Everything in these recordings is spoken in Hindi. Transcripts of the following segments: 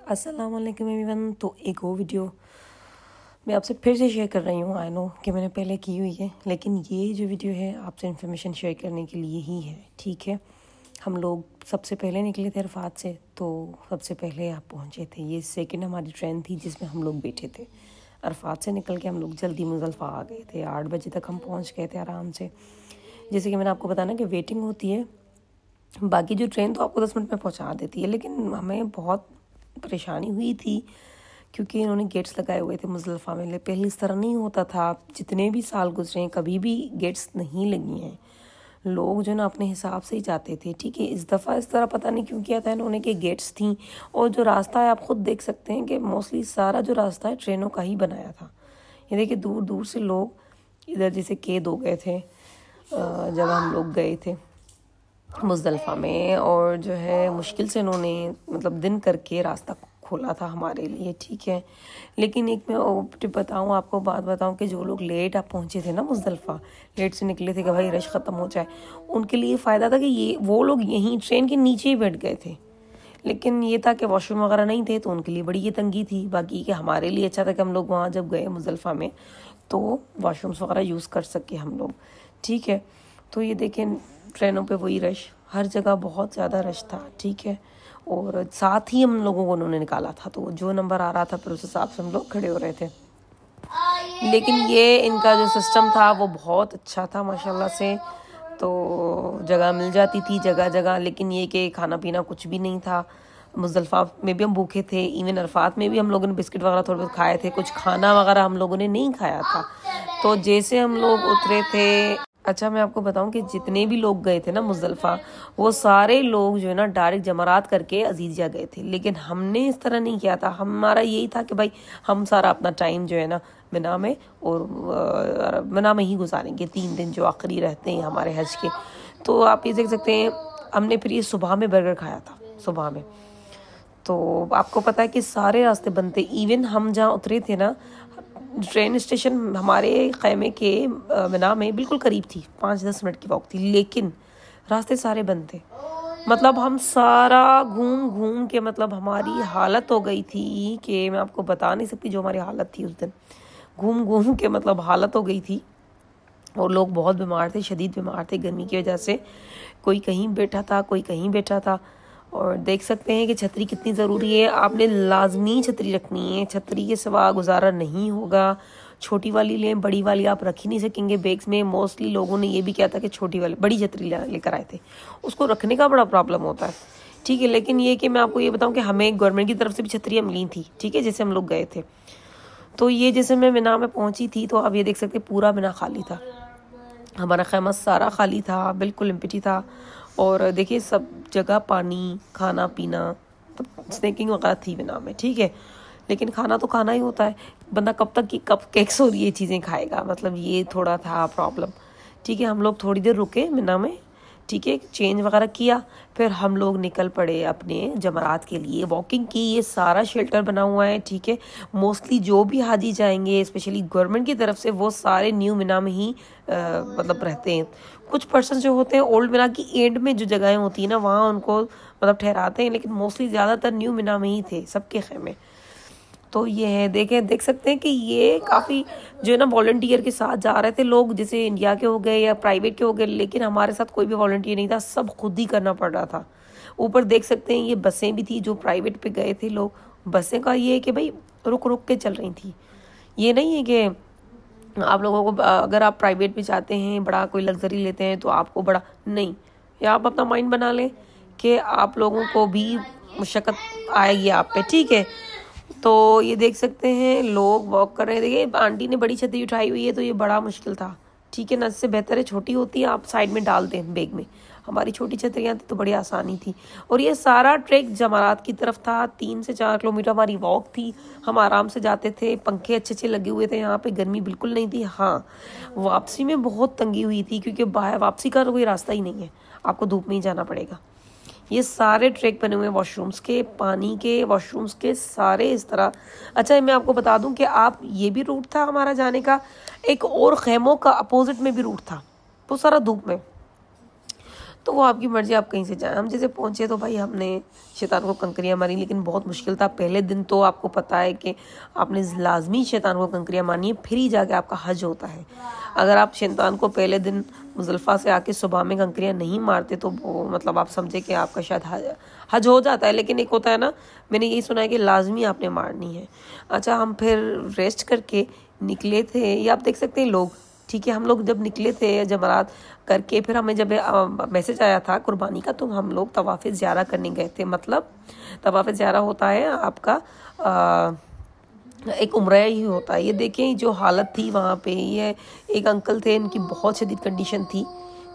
अस्सलाम वालेकुम एवरीवन। तो एक और वीडियो मैं आपसे फिर से शेयर कर रही हूँ। आई नो कि मैंने पहले की हुई है, लेकिन ये जो वीडियो है आपसे इन्फॉर्मेशन शेयर करने के लिए ही है। ठीक है, हम लोग सबसे पहले निकले थे अरफात से, तो सबसे पहले आप पहुँचे थे। ये सेकंड हमारी ट्रेन थी जिसमें हम लोग बैठे थे। अरफात से निकल के हम लोग जल्दी मुज़ल्फ़ा आ गए थे। 8 बजे तक हम पहुँच गए थे आराम से। जैसे कि मैंने आपको बताया ना कि वेटिंग होती है, बाकी जो ट्रेन तो आपको 10 मिनट में पहुँचा देती है, लेकिन हमें बहुत परेशानी हुई थी क्योंकि इन्होंने गेट्स लगाए हुए थे मुज़ल्फ़ा में। पहले इस तरह नहीं होता था, जितने भी साल गुजरे हैं कभी भी गेट्स नहीं लगी हैं। लोग जो ना अपने हिसाब से ही जाते थे। ठीक है, इस दफ़ा इस तरह पता नहीं क्यों किया था इन्होंने कि गेट्स थी, और जो रास्ता है आप ख़ुद देख सकते हैं कि मोस्टली सारा जो रास्ता है ट्रेनों का ही बनाया था। ये देखिए दूर दूर से लोग इधर जैसे कैद हो गए थे जब हम लोग गए थे मुज़दलिफ़ा में, और जो है मुश्किल से इन्होंने मतलब दिन करके रास्ता खोला था हमारे लिए। ठीक है, लेकिन एक मैं टिप बताऊँ आपको, बात बताऊँ कि जो लोग लेट आप पहुँचे थे ना मुज़दलिफ़ा, लेट से निकले थे कि भाई रश ख़त्म हो जाए, उनके लिए फ़ायदा था कि वो लोग यहीं ट्रेन के नीचे ही बैठ गए थे। लेकिन ये था कि वॉशरूम वगैरह नहीं थे, तो उनके लिए बड़ी ये तंगी थी। बाकी कि हमारे लिए अच्छा था कि हम लोग वहाँ जब गए मुज़दलिफ़ा में तो वॉशरूम्स वगैरह यूज़ कर सके हम लोग। ठीक है, तो ये देखें ट्रेनों पे वही रश, हर जगह बहुत ज़्यादा रश था। ठीक है, और साथ ही हम लोगों को उन्होंने निकाला था, तो जो नंबर आ रहा था फिर उस हिसाब से हम लोग खड़े हो रहे थे। लेकिन ये इनका जो सिस्टम था वो बहुत अच्छा था माशाल्लाह से। तो जगह मिल जाती थी जगह जगह, लेकिन ये कि खाना पीना कुछ भी नहीं था। मुज़दलिफ़ा में भी हम भूखे थे, इवन अरफात में भी हम लोगों ने बिस्किट वगैरह थोड़े बहुत खाए थे, कुछ खाना वगैरह हम लोगों ने नहीं खाया था। तो जैसे हम लोग उतरे थे, अच्छा मैं आपको बताऊं कि जितने भी लोग गए थे ना मुज़दलिफ़ा, वो सारे लोग जो है ना डायरेक्ट जमरात करके अजीज़िया गए थे। लेकिन हमने इस तरह नहीं किया था। हमारा यही था कि भाई हम सारा अपना टाइम जो है ना मिना में और मिना में ही गुजारेंगे 3 दिन जो आखिरी रहते हैं हमारे हज के। तो आप ये देख सकते हैं, हमने फिर ये सुबह में बर्गर खाया था सुबह में। तो आपको पता है कि सारे रास्ते बंद थे। इवन हम जहाँ उतरे थे ना, ट्रेन स्टेशन हमारे खैमे के मिना में बिल्कुल करीब थी, 5-10 मिनट की वॉक थी, लेकिन रास्ते सारे बंद थे। मतलब हम सारा घूम घूम के मतलब हमारी हालत हो गई थी कि मैं आपको बता नहीं सकती जो हमारी हालत थी उस दिन। घूम घूम के मतलब हालत हो गई थी, और लोग बहुत बीमार थे, शदीद बीमार थे गर्मी की वजह से। कोई कहीं बैठा था, कोई कहीं बैठा था। और देख सकते हैं कि छतरी कितनी ज़रूरी है। आपने लाजमी छतरी रखनी है, छतरी के सिवा गुजारा नहीं होगा। छोटी वाली लें, बड़ी वाली आप रख ही नहीं सकेंगे बैग्स में। मोस्टली लोगों ने ये भी किया था कि छोटी वाली बड़ी छतरी लेकर आए थे, उसको रखने का बड़ा प्रॉब्लम होता है। ठीक है, लेकिन ये कि मैं आपको ये बताऊँ कि हमें गवर्नमेंट की तरफ से भी छतरियाँ मिली थी। ठीक है, जैसे हम लोग गए थे, तो ये जैसे मैं मिना में पहुँची थी, तो आप ये देख सकते पूरा मिना खाली था। हमारा खैमा सारा खाली था, बिल्कुल एम्प्टी था। और देखिए सब जगह पानी, खाना पीना, तो स्नैकिंग वगैरह थी मिना में। ठीक है, लेकिन खाना तो खाना ही होता है, बंदा कब तक की कप केक्स और ये चीज़ें खाएगा, मतलब ये थोड़ा था प्रॉब्लम। ठीक है, हम लोग थोड़ी देर रुके मिना में, ठीक है, चेंज वगैरह किया, फिर हम लोग निकल पड़े अपने जमरात के लिए। वॉकिंग की, ये सारा शेल्टर बना हुआ है। ठीक है, मोस्टली जो भी हाजी जाएंगे स्पेशली गवर्नमेंट की तरफ से, वो सारे न्यू मिना में ही मतलब रहते हैं। कुछ पर्सन जो होते हैं ओल्ड मिना की एंड में जो जगहें होती हैं ना, वहाँ उनको मतलब ठहराते हैं, लेकिन मोस्टली ज़्यादातर न्यू मिना में ही थे सबके खेमे। तो ये है, देख सकते हैं कि ये काफ़ी जो है ना वॉलंटियर के साथ जा रहे थे लोग, जैसे इंडिया के हो गए या प्राइवेट के हो गए, लेकिन हमारे साथ कोई भी वॉलंटियर नहीं था, सब खुद ही करना पड़ रहा था। ऊपर देख सकते हैं ये बसें भी थी, जो प्राइवेट पे गए थे लोग, बसें का ये है कि भाई रुक रुक के चल रही थी। ये नहीं है कि आप लोगों को अगर आप प्राइवेट में जाते हैं, बड़ा कोई लग्जरी लेते हैं तो आपको बड़ा नहीं, या आप अपना माइंड बना लें कि आप लोगों को भी मुशक्कत आएगी आप पे। ठीक है, तो ये देख सकते हैं लोग वॉक कर रहे हैं। देखिए आंटी ने बड़ी छतरी उठाई हुई है, तो ये बड़ा मुश्किल था। ठीक है ना, इससे बेहतर है छोटी होती है आप साइड में डाल दें बैग में। हमारी छोटी छतरियाँ थी तो बड़ी आसानी थी। और ये सारा ट्रैक जमारात की तरफ था, 3 से 4 किलोमीटर हमारी वॉक थी। हम आराम से जाते थे, पंखे अच्छे अच्छे लगे हुए थे यहाँ पे, गर्मी बिल्कुल नहीं थी। हाँ, वापसी में बहुत तंगी हुई थी क्योंकि बाहर वापसी का कोई रास्ता ही नहीं है, आपको धूप में ही जाना पड़ेगा। ये सारे ट्रैक बने हुए हैं वॉशरूम्स के, पानी के, वॉशरूम्स के सारे इस तरह। अच्छा मैं आपको बता दूं कि आप ये भी रूट था हमारा जाने का, एक और खेमों का अपोजिट में भी रूट था, वो सारा धूप में। तो वो आपकी मर्जी, आप कहीं से जाएं। हम जैसे पहुँचे तो भाई हमने शैतान को कंकरियाँ मारी, लेकिन बहुत मुश्किल था। पहले दिन तो आपको पता है कि आपने लाजमी शैतान को कंकरियाँ मारनी है, फिर ही जाके आपका हज होता है। अगर आप शैतान को पहले दिन मुजल्फा से आके सुबह में कंकरियाँ नहीं मारते तो वो मतलब आप समझे कि आपका शायद हज हो जाता है, लेकिन एक होता है ना, मैंने यही सुना है कि लाजमी आपने मारनी है। अच्छा, हम फिर रेस्ट करके निकले थे, ये आप देख सकते हैं लोग, ठीक है। हम लोग जब निकले थे जमरात करके, फिर हमें जब मैसेज आया था कुर्बानी का, तो हम लोग तवाफ़े ज़ियारा करने गए थे। मतलब तवाफ़े ज़ियारा होता है आपका एक उम्रा ही होता है। ये देखें जो हालत थी वहाँ पे, ये एक अंकल थे, इनकी बहुत शदीद कंडीशन थी,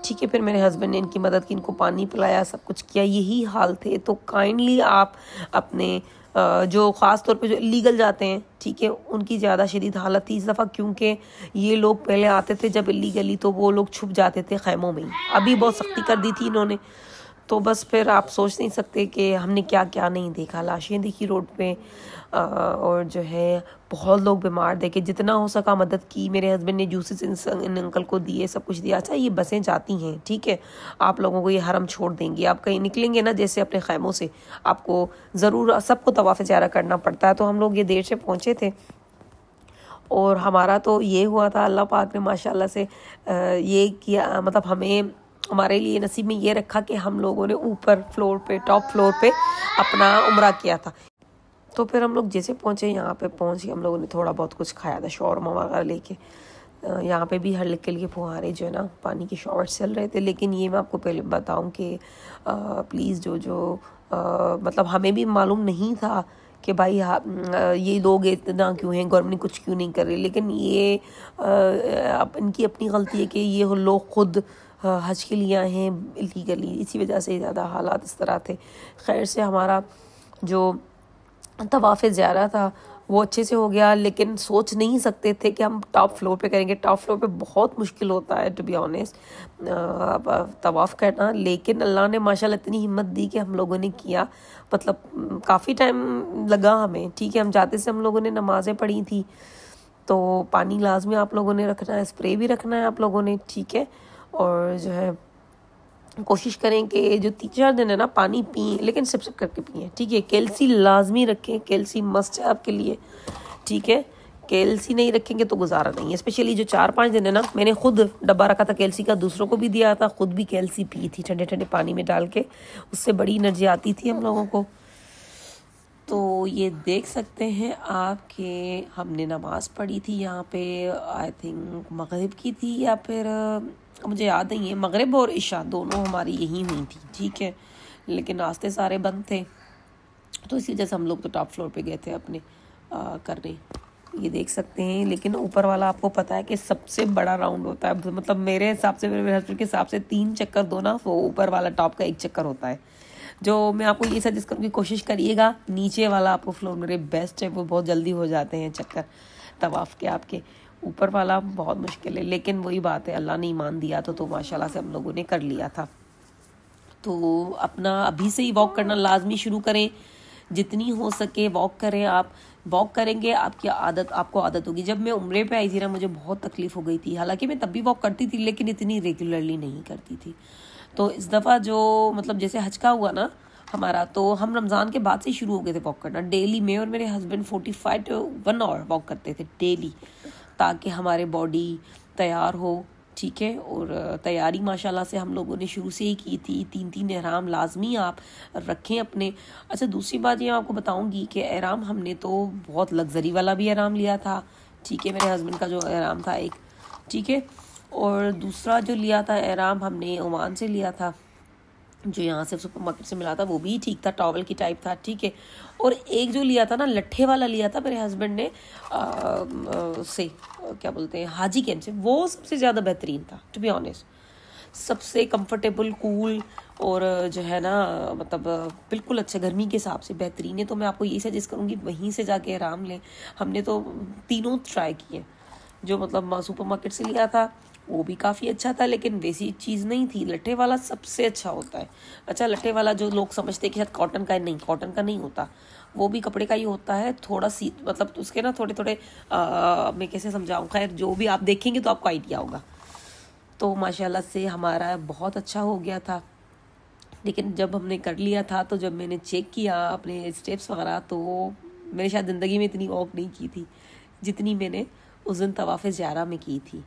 ठीक है। फिर मेरे हस्बैंड ने इनकी मदद की, इनको पानी पिलाया, सब कुछ किया, यही हाल थे। तो काइंडली आप अपने जो ख़ास तौर पे जो इलीगल जाते हैं, ठीक है, उनकी ज़्यादा शदीद हालत थी इस दफ़ा, क्योंकि ये लोग पहले आते थे जब इलीगली, तो वो लोग छुप जाते थे खैमों में ही। अभी बहुत सख्ती कर दी थी इन्होंने, तो बस फिर आप सोच नहीं सकते कि हमने क्या क्या नहीं देखा। लाशें देखी रोड पे, और जो है बहुत लोग बीमार देखे, जितना हो सका मदद की। मेरे हस्बैंड ने जूसेस इन अंकल को दिए, सब कुछ दिया। अच्छा, ये बसें जाती हैं, ठीक है, आप लोगों को ये हरम छोड़ देंगी, आप कहीं निकलेंगे ना जैसे अपने खैमों से, आपको ज़रूर सबको तवाफ़ ज़ियारा करना पड़ता है। तो हम लोग ये देर से पहुँचे थे, और हमारा तो ये हुआ था, अल्लाह पाक ने माशाल्लाह से ये किया, मतलब हमें हमारे लिए नसीब में ये रखा कि हम लोगों ने ऊपर फ्लोर पे, टॉप फ्लोर पे अपना उम्रा किया था। तो फिर हम लोग जैसे पहुँचे, यहाँ पे पहुँच के हम लोगों ने थोड़ा बहुत कुछ खाया था, शौरमा वगैरह लेके। यहाँ पे भी हर लिखल के फुहारे जो है ना पानी के शॉवर चल रहे थे। लेकिन ये मैं आपको पहले बताऊँ कि प्लीज़ जो मतलब हमें भी मालूम नहीं था कि भाई ये लोग इतना क्यों हैं, गवर्नमेंट कुछ क्यों नहीं कर रही। लेकिन ये इनकी अपनी गलती है कि ये लोग खुद हज के लिए आए हैं इलीगली, इसी वजह से ज़्यादा हालात इस तरह थे। खैर से हमारा जो तवाफ़े ज़ियारा था वो अच्छे से हो गया, लेकिन सोच नहीं सकते थे कि हम टॉप फ्लोर पे करेंगे। टॉप फ्लोर पे बहुत मुश्किल होता है टू बी ऑनेस्ट तवाफ़ करना, लेकिन अल्लाह ने माशाल्लाह इतनी हिम्मत दी कि हम लोगों ने किया। मतलब काफ़ी टाइम लगा हमें, ठीक है। हम जाते से हम लोगों ने नमाज़ें पढ़ी थी, तो पानी लाजमी आप लोगों ने रखना है, स्प्रे भी रखना है आप लोगों ने, ठीक है। और जो है कोशिश करें कि जो 3-4 दिन है ना पानी पिए, लेकिन सिप सिप करके पिए, ठीक है। कैल्सी लाजमी रखें, कैल्सी मस्ट है आपके लिए, ठीक है। कैल्सी नहीं रखेंगे तो गुजारा नहीं है। स्पेशली जो 4-5 दिन है ना, मैंने खुद डब्बा रखा था कैल्सी का, दूसरों को भी दिया था, खुद भी कैल्सी पी थी ठंडे ठंडे पानी में डाल के, उससे बड़ी एनर्जी आती थी हम लोगों को। तो ये देख सकते हैं आप कि हमने नमाज़ पढ़ी थी यहाँ पे, आई थिंक मगरिब की थी, या फिर मुझे याद नहीं है, मगरिब और इशा दोनों हमारी यही हुई थी, ठीक है। लेकिन रास्ते सारे बंद थे, तो इसी वजह से हम लोग तो टॉप फ्लोर पे गए थे अपने करने। ये देख सकते हैं, लेकिन ऊपर वाला आपको पता है कि सबसे बड़ा राउंड होता है। मतलब मेरे हिसाब से, मेरे हस्बैंड के हिसाब से 3 चक्कर दो ना, वो ऊपर वाला टॉप का 1 चक्कर होता है। जो मैं आपको ये सजेस्ट करूँगी, कोशिश करिएगा नीचे वाला आपको फ्लोर मेरे बेस्ट है, वो बहुत जल्दी हो जाते हैं चक्कर तवाफ़ के आपके। ऊपर वाला बहुत मुश्किल है, लेकिन वही बात है, अल्लाह ने ईमान दिया तो माशाल्लाह से हम लोगों ने कर लिया था। तो अपना अभी से ही वॉक करना लाजमी शुरू करें, जितनी हो सके वॉक करें। आप वॉक करेंगे आपको आदत होगी। जब मैं उम्रे पे आई थी ना, मुझे बहुत तकलीफ़ हो गई थी, हालांकि मैं तब भी वॉक करती थी, लेकिन इतनी रेगुलरली नहीं करती थी। तो इस दफ़ा जो मतलब जैसे हज का हुआ ना हमारा, तो हम रमज़ान के बाद से शुरू हो गए थे वॉक करना डेली। मैं और मेरे हस्बैंड 45 to 1 hour वॉक करते थे डेली, ताकि हमारे बॉडी तैयार हो, ठीक है। और तैयारी माशाल्लाह से हम लोगों ने शुरू से ही की थी। 3-3 एहराम लाजमी आप रखें अपने। अच्छा, दूसरी बात ये आपको बताऊंगी कि एहराम हमने तो बहुत लग्जरी वाला भी एहराम लिया था, ठीक है। मेरे हस्बैंड का जो एहराम था एक, ठीक है। और दूसरा जो लिया था एहराम हमने ओमान से लिया था, जो यहाँ से सुपरमार्केट से मिला था, वो भी ठीक था, टॉवल की टाइप था, ठीक है। और एक जो लिया था ना, लट्ठे वाला लिया था मेरे हस्बैंड ने से क्या बोलते हैं, हाजी कैंप से, वो सबसे ज़्यादा बेहतरीन था टू बी ऑनेस्ट। सबसे कंफर्टेबल, कूल, और जो है ना मतलब बिल्कुल अच्छा, गर्मी के हिसाब से बेहतरीन है। तो मैं आपको यही सजेस्ट करूँगी वहीं से जाके आराम लें। हमने तो तीनों ट्राई किए। जो मतलब सुपरमार्केट से लिया था वो भी काफ़ी अच्छा था, लेकिन वैसी चीज़ नहीं थी। लट्ठे वाला सबसे अच्छा होता है। अच्छा, लट्ठे वाला जो लोग समझते हैं कि शायद कॉटन का है, नहीं, कॉटन का नहीं होता, वो भी कपड़े का ही होता है। थोड़ा सी मतलब उसके ना थोड़े थोड़े मैं कैसे समझाऊँ, खैर जो भी आप देखेंगे तो आपको आइडिया होगा। तो माशाल्लाह से हमारा बहुत अच्छा हो गया था, लेकिन जब हमने कर लिया था तो जब मैंने चेक किया अपने स्टेप्स वगैरह तो मैंने शायद ज़िंदगी में इतनी वॉक नहीं की थी जितनी मैंने उस दिन तवाफ़ ज़ियारा में की थी।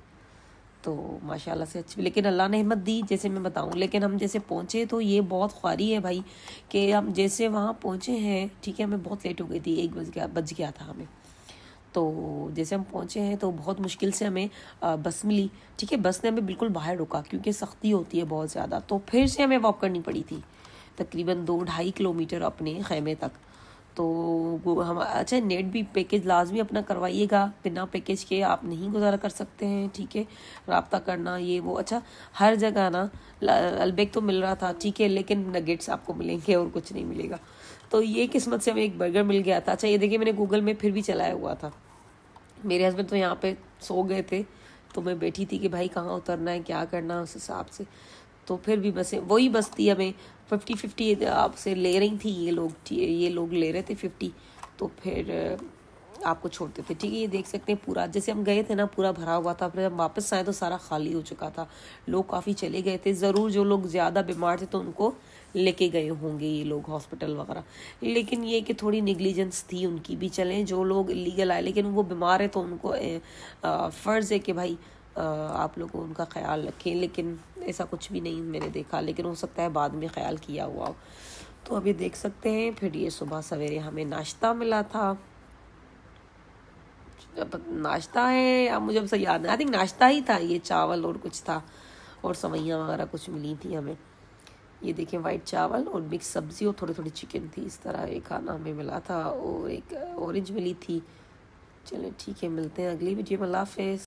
तो माशाल्लाह से अच्छी, लेकिन अल्लाह ने हिम्मत दी जैसे मैं बताऊं। लेकिन हम जैसे पहुँचे तो ये बहुत ख्वारी है भाई कि हम जैसे वहाँ पहुँचे हैं, ठीक है, हमें बहुत लेट हो गई थी, 1 बज गया था हमें। तो जैसे हम पहुँचे हैं तो बहुत मुश्किल से हमें बस मिली, ठीक है। बस ने हमें बिल्कुल बाहर रुका क्योंकि सख्ती होती है बहुत ज़्यादा, तो फिर से हमें वॉक करनी पड़ी थी तकरीबन 2-2.5 किलोमीटर अपने खैमे तक। तो हम अच्छा नेट भी पैकेज लाजमी अपना करवाइएगा, बिना पैकेज के आप नहीं गुजारा कर सकते हैं, ठीक है। राब्ता करना ये वो, अच्छा हर जगह ना अलबेक तो मिल रहा था, ठीक है, लेकिन नगेट्स आपको मिलेंगे और कुछ नहीं मिलेगा। तो ये किस्मत से हमें एक बर्गर मिल गया था। अच्छा ये देखिए मैंने गूगल में फिर भी चलाया हुआ था, मेरे हस्बैंड तो यहाँ पे सो गए थे तो मैं बैठी थी कि भाई कहाँ उतरना है क्या करना उस हिसाब से। तो फिर भी बसें वही बस थी, हमें 50-50 आपसे ले रही थी ये लोग ले रहे थे 50, तो फिर आपको छोड़ते थे, ठीक है। ये देख सकते हैं पूरा जैसे हम गए थे ना पूरा भरा हुआ था, फिर हम वापस आए तो सारा खाली हो चुका था, लोग काफ़ी चले गए थे। ज़रूर जो लोग ज़्यादा बीमार थे तो उनको लेके गए होंगे ये लोग हॉस्पिटल वगैरह, लेकिन ये कि थोड़ी निगलिजेंस थी उनकी भी। चलें जो लोग इलीगल आए लेकिन वो बीमार है तो उनको फ़र्ज़ है कि भाई आप लोग उनका ख्याल रखें, लेकिन ऐसा कुछ भी नहीं मैंने देखा, लेकिन हो सकता है बाद में ख्याल किया हुआ हो। तो अभी देख सकते हैं फिर ये सुबह सवेरे हमें नाश्ता मिला था। नाश्ता है अब मुझे अब सही याद नहीं, आई थिंक नाश्ता ही था ये, चावल और कुछ था और सवैयाँ वगैरह कुछ मिली थी हमें। ये देखें वाइट चावल और मिक्स सब्जी और थोड़ी थोड़ी चिकन थी, इस तरह एक खाना हमें मिला था और एक ऑरेंज मिली थी। चलो ठीक है, मिलते हैं अगली वीडियो में। अल्लाह हाफ़िज़।